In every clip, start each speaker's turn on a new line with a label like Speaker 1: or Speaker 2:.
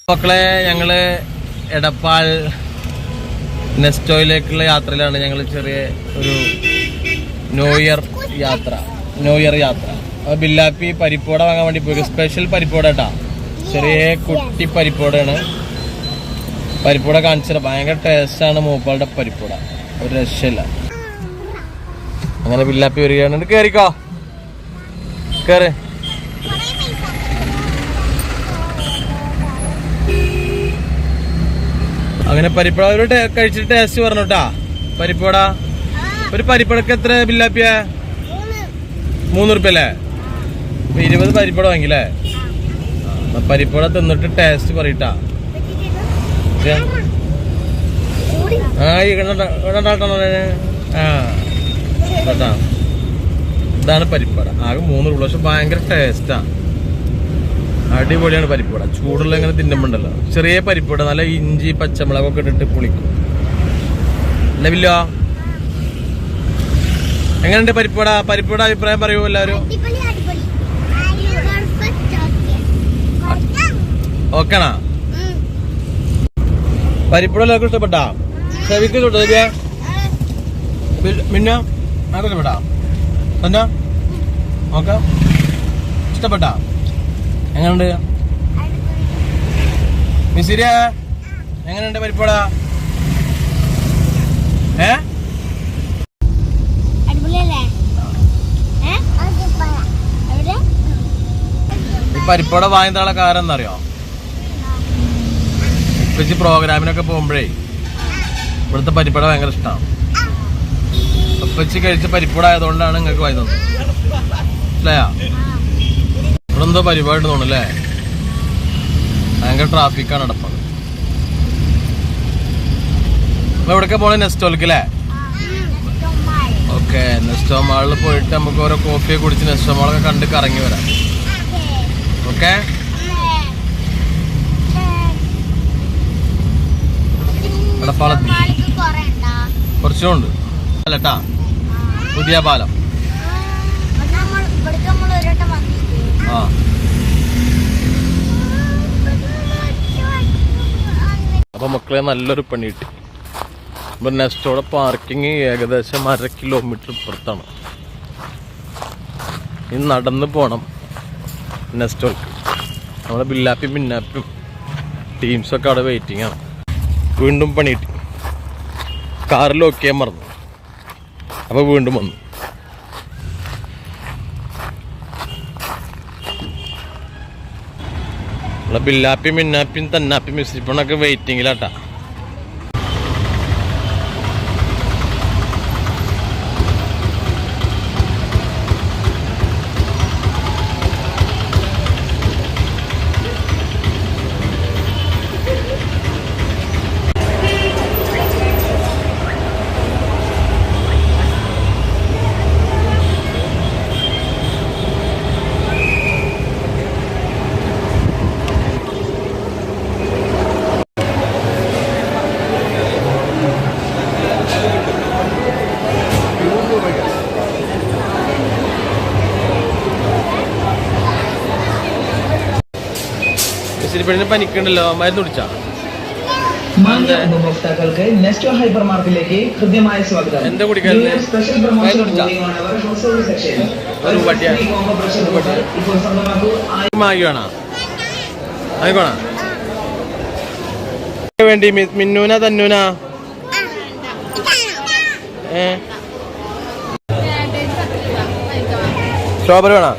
Speaker 1: മക്കളെ ഞങ്ങള് എടപ്പാൾ നെസ്റ്റോയിലേക്കുള്ള യാത്രയിലാണ്. ഞങ്ങൾ ചെറിയ ഒരു ന്യൂ ഇയർ യാത്ര. ബില്ലാപ്പി പരിപ്പോട വാങ്ങാൻ വേണ്ടി പോയി. സ്പെഷ്യൽ പരിപ്പോട കേട്ടാ, ചെറിയ കുട്ടി പരിപ്പോടാണ്. പരിപ്പോട കാണിച്ചത് ഭയങ്കര ടേസ്റ്റാണ്. മൂപ്പാളുടെ പരിപ്പോട ഒരു രക്ഷയില്ല. അങ്ങനെ ബില്ലാപ്പി വരികയാണ്. കേറിക്കോ, കേറ്. അങ്ങനെ പരിപ്പട ഒരു കഴിച്ചിട്ട് ടേസ്റ്റ് പറഞ്ഞു കേട്ടാ. പരിപ്പട ഒരു പരിപ്പടക്ക് എത്ര ബില്ലാപ്പിയ? 3 ഉറുപ്പ്യല്ലേ? 20 പരിപ്പട വാങ്ങില്ലേ? പരിപ്പട തിന്നിട്ട് ടേസ്റ്റ് പറയട്ടാ. ഇതാണ് പരിപ്പട. ആകെ 3 രൂപ, പക്ഷെ ഭയങ്കര ടേസ്റ്റാ. അടിപൊളിയാണ് പരിപ്പട. ചൂടുള്ള ഇങ്ങനെ തിന്നുമ്പോണ്ടല്ലോ. ചെറിയ പരിപ്പട, നല്ല ഇഞ്ചി പച്ചമുളകൊക്കെ ഇട്ടിട്ട് പുളിക്കും. ലവില്ലോ എങ്ങനെയുണ്ട് പരിപ്പട? പരിപ്പട അഭിപ്രായം പറയൂ എല്ലാവരും. ഓക്കേണാ? പരിപ്പട എല്ലാവർക്കും ഇഷ്ടപ്പെട്ടാ? സെവിക്ക് ഇഷ്ടപ്പെട്ടോ? മിന്ന ആർക്കും ഇഷ്ടപ്പെട്ടാ? തന്നെ ഓക്കെ, ഇഷ്ടപ്പെട്ടാ? എങ്ങനുണ്ട് മിസിരിയ? എങ്ങനെയുണ്ട് പരിപ്പട? പരിപ്പട വാങ്ങിയുള്ള കാരണം എന്നറിയോ? ഇപ്പച്ചി പ്രോഗ്രാമിനൊക്കെ പോകുമ്പോഴേ ഇവിടുത്തെ പരിപ്പട ഭയങ്കര ഇഷ്ടമാണ്. ഇപ്പച്ചി കഴിച്ച പരിപ്പട ആയതുകൊണ്ടാണ് നിങ്ങൾക്ക് വാങ്ങി തന്നത്. മനസ്സിലായാ? ഇവിടെ എന്തോ പരിപാടി തോന്നല്ലേ? ഭയങ്കര ട്രാഫിക്കാണ് അടപ്പം. എവിടേക്കാ പോണേ? നെസ്റ്റോൾക്ക് അല്ലേ? ഓക്കെ, നെസ്റ്റോ മാളിൽ പോയിട്ട് നമുക്ക് ഓരോ കോഫിയൊക്കെ കുടിച്ച് നെസ്റ്റോ മാളൊക്കെ കണ്ട് കറങ്ങി വരാം. ഓക്കെ, എടപ്പാളത്ത് കുറച്ചുണ്ട് അല്ലട്ടാ. പുതിയ പാലം. ആ, അപ്പൊ മക്കളെ നല്ലൊരു പണി കിട്ടി. ഇപ്പൊ നെസ്റ്റോടെ പാർക്കിങ് ഏകദേശം 1/2 കിലോമീറ്റർ ഇപ്പുറത്താണ്. ഇനി നടന്ന് പോണം നെസ്റ്റോൾക്ക്. നമ്മുടെ ബില്ലാപ്പി മിന്നാപ്പിയും ടീംസൊക്കെ അവിടെ വെയിറ്റിംഗ് ആണ്. വീണ്ടും പണി കിട്ടി. കാറിൽ ഒക്കെ മറന്നു, അപ്പൊ വീണ്ടും വന്നു. ബില്ലാപ്പി മിന്നാപ്പിയും തന്നാപ്പി മിസ്രിപ്പണൊക്കെ വെയിറ്റിങ്ങിലാട്ടാ. മിസ്രിപ്പണിന് പനിക്കണ്ടല്ലോ, മരുന്ന് കുടിച്ചാ?
Speaker 2: ഉപഭോക്താക്കൾക്ക് നെസ്റ്റോ ഹൈപ്പർ മാർക്കറ്റിലേക്ക് ഹൃദ്യമായ സ്വാഗതം.
Speaker 1: എന്താ കുടിക്കാൻ? വേണ്ടി മിന്നൂന തന്നൂന സ്ട്രോബറി വേണോ?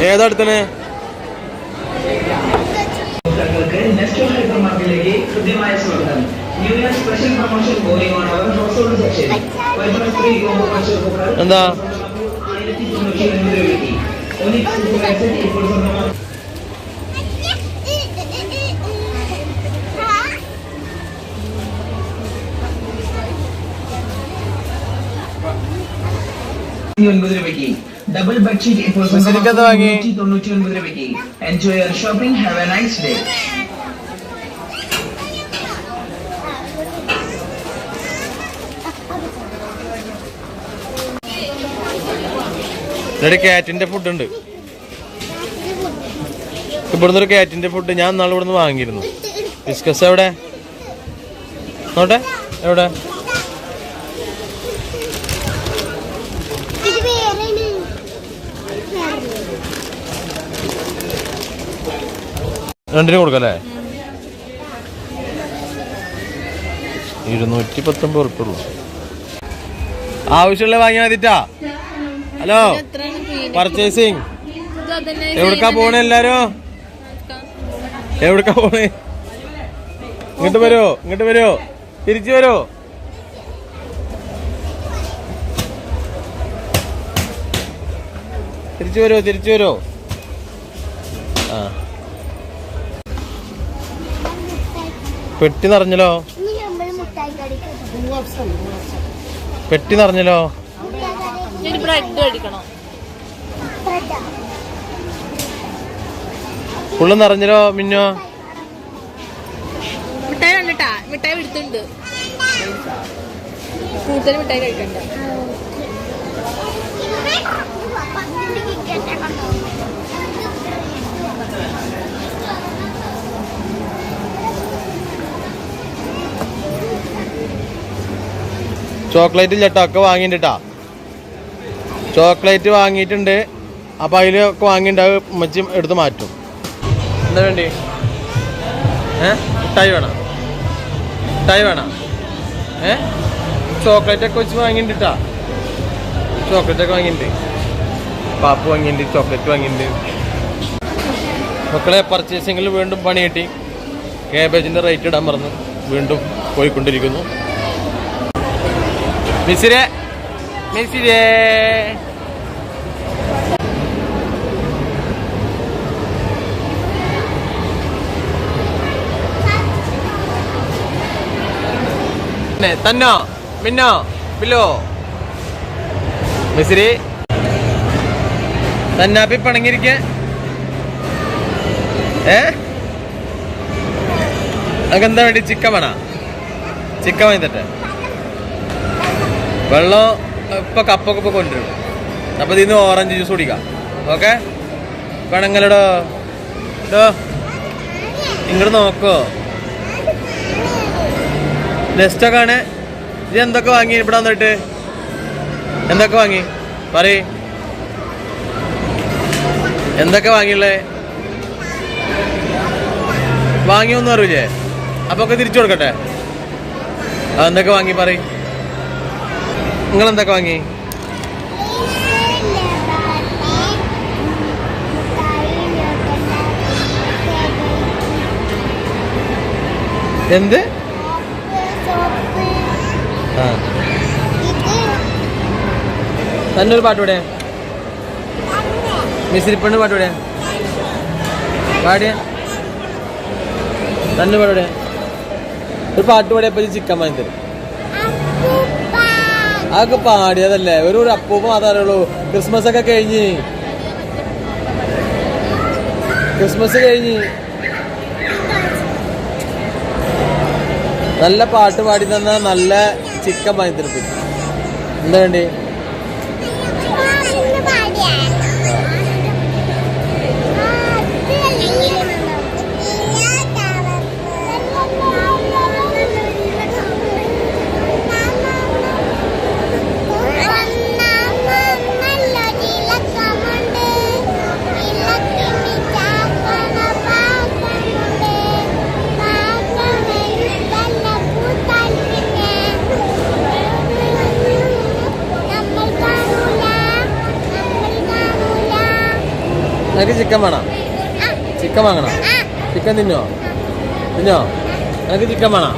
Speaker 1: ഏതാ അടുത്തന്നെ?
Speaker 2: നെസ്റ്റോ ഹൈപ്പർ മാർക്കറ്റിലേക്ക് ഹൃദ്യമായ സ്വാഗതം. New year special promotion going on our household section.
Speaker 1: എന്താ?
Speaker 2: 1099 രൂപയ്ക്ക് ഒനിക്സ് സെറ്റ് ഇപ്പോൾ സ്വന്തമാക്കാം. രൂപയ്ക്ക് ഡബിൾ ബെഡ്ഷീറ്റ് ഇപ്പോൾ
Speaker 1: മിസ്സിരിക്ക് എന്താ വാങ്ങി?
Speaker 2: 199 രൂപയ്ക്ക്. Enjoy your shopping. Have A nice day.
Speaker 1: ഇവിടെ കാറ്റിന്റെ ഫുഡ് ഉണ്ട്. ഇവിടുന്ന് ഒരു കാറ്റിന്റെ ഫുഡ് ഞാൻ നാളെ ഇവിടുന്ന് വാങ്ങിയിരുന്നു. ബിസ്കസ് എവിടെ നോട്ടെ എവിടെ രണ്ടിനും കൊടുക്കല്ലേ? 219 ഉറുപ്പുള്ളൂ. ആവശ്യമുള്ള വാങ്ങിയാൽ മതിട്ടാ. ഹലോ പർച്ചേസിങ് എവിടക്കാ പോണേ? എല്ലാരും എവിടക്കാ പോണേ? ഇങ്ങോട്ട് വരുമോ? ഇങ്ങോട്ട് വരുമോ? തിരിച്ചു വരുമോ? തിരിച്ചു വരുമോ? തിരിച്ചു വരുമോ? ആ പെട്ടി നിറഞ്ഞല്ലോ. പെട്ടി നിറഞ്ഞല്ലോ. ഫുള്ള് നിറഞ്ഞല്ലോ. മിന്നോ
Speaker 3: മിഠായി കണ്ടിട്ടാ? മിഠായി എടുത്തുണ്ട്. കൂടുതൽ മിഠായി കഴിക്കണ്ട.
Speaker 1: ചോക്ലേറ്റ് ചേട്ടാ ഒക്കെ വാങ്ങിട്ടാ. ചോക്ലേറ്റ് വാങ്ങിയിട്ടുണ്ട്. അപ്പൊ അതിലൊക്കെ വാങ്ങിണ്ടാവും. ഉമ്മച്ചി എടുത്ത് മാറ്റും. എന്താ വേണ്ടി? മിഠായി വേണം? മിഠായി വേണം? ചോക്ലേറ്റ് ഒക്കെ വെച്ച് വാങ്ങിട്ടാ. ചോക്ലേറ്റ് ഒക്കെ വാങ്ങിയിട്ടുണ്ട്. പാപ്പ് വാങ്ങിയിട്ടുണ്ട്. ചോക്ലേറ്റ് വാങ്ങിയിട്ടുണ്ട്. മക്കളെ പർച്ചേസിങ്ങിൽ വീണ്ടും പണി കിട്ടി. കേബേജിന്റെ റേറ്റ് ഇടാൻ മറന്ന് വീണ്ടും പോയിക്കൊണ്ടിരിക്കുന്നു. മിസ്സിരെ മിസ്സിരെ തന്നോ മിന്നോ ബില്ലോ മിസ്സിരി തന്നാപ്പി പണങ്ങിരിക്ക. അതെന്താ വേണ്ടി? ചിക്കൻ വേണോ? ചിക്കൻ വാങ്ങി തട്ടെ. വെള്ളം ഇപ്പൊ കപ്പൊക്കെ ഇപ്പൊ കൊണ്ടുവരും. അപ്പൊ ഇതിന്ന് ഓറഞ്ച് ജ്യൂസ് കുടിക്കാം. ഓക്കെ വേണമെങ്കിലോ ഇങ്ങോട്ട് നോക്കോ. നെക്സ്റ്റൊക്കെ ആണ്. ഇത് എന്തൊക്കെ വാങ്ങി ഇവിടെ വന്നിട്ട്? എന്തൊക്കെ വാങ്ങി പറയ്. എന്തൊക്കെ വാങ്ങിയുള്ളേ? വാങ്ങിയൊന്നും അറിയില്ലേ? അപ്പൊ ഒക്കെ തിരിച്ചു കൊടുക്കട്ടെ. അതെന്തൊക്കെ വാങ്ങി പറയ്. നിങ്ങളെന്തൊക്കെ വാങ്ങി? എന്ത്? ആ തന്നൊരു പാട്ടൂടെ? മിസ്സിരിപ്പണ്ണ് പാട്ടൂടെ? പാടിയ തന്നെ പാടൂടെ? ഒരു പാട്ട് പാടിയപ്പോ ചിക്കൻ വാങ്ങി തരും. അതൊക്കെ പാടിയതല്ലേ. ഒരു അപ്പൂപ്പ മാത്രമേ അറിയുള്ളൂ. ക്രിസ്മസ് ഒക്കെ കഴിഞ്ഞ് നല്ല പാട്ട് പാടി തന്ന നല്ല ചിക്കൻ വാങ്ങി തരും. എന്താ വേണ്ടി? നിനക്ക് ചിക്കൻ വേണം? ചിക്കൻ വാങ്ങണം? ചിക്കൻ തിന്നോ? നിനക്ക് ചിക്കൻ വേണം?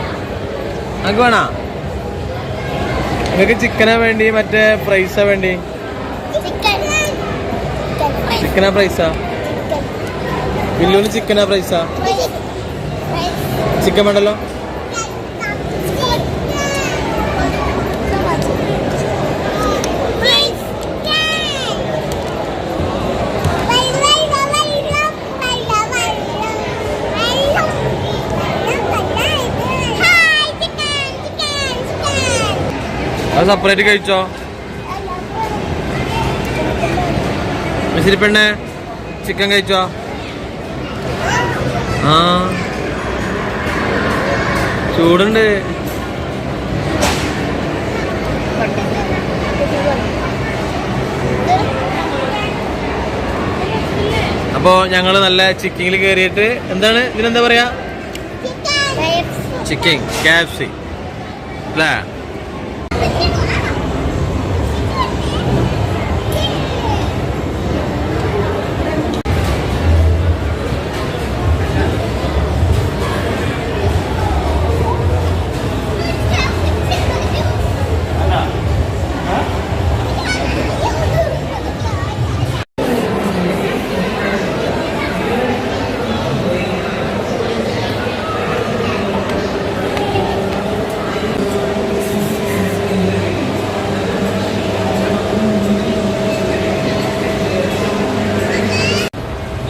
Speaker 1: നിനക്ക് വേണോ? നിനക്ക് ചിക്കനാ വേണ്ടി മറ്റേ ഫ്രൈസാ വേണ്ടി? ചിക്കനാ ഫ്രൈസാ? ബില്ലുവിന് ചിക്കനാ ഫ്രൈസാ? ചിക്കൻ വേണ്ടല്ലോ. അത് സെപ്പറേറ്റ് കഴിച്ചോ. മിസിരി പെണ്ണെ ചിക്കൻ കഴിച്ചോ. ആ ചൂടുണ്ട്. അപ്പോ ഞങ്ങള് നല്ല ചിക്കനിൽ കയറിയിട്ട് എന്താണ് ഇതിനെന്താ പറയാ, ചിക്കൻ KFC അല്ലേ.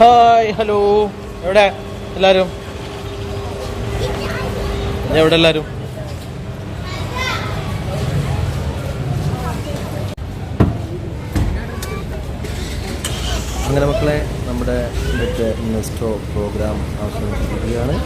Speaker 1: ഹായ് ഹലോ, എവിടെ എല്ലാരും? എവിടെ എല്ലാരും? അങ്ങനെ മക്കളെ, നമ്മുടെ ഇന്നത്തെ ഇൻവെസ്റ്റോ പ്രോഗ്രാം അവസാനിപ്പിക്കുകയാണ്.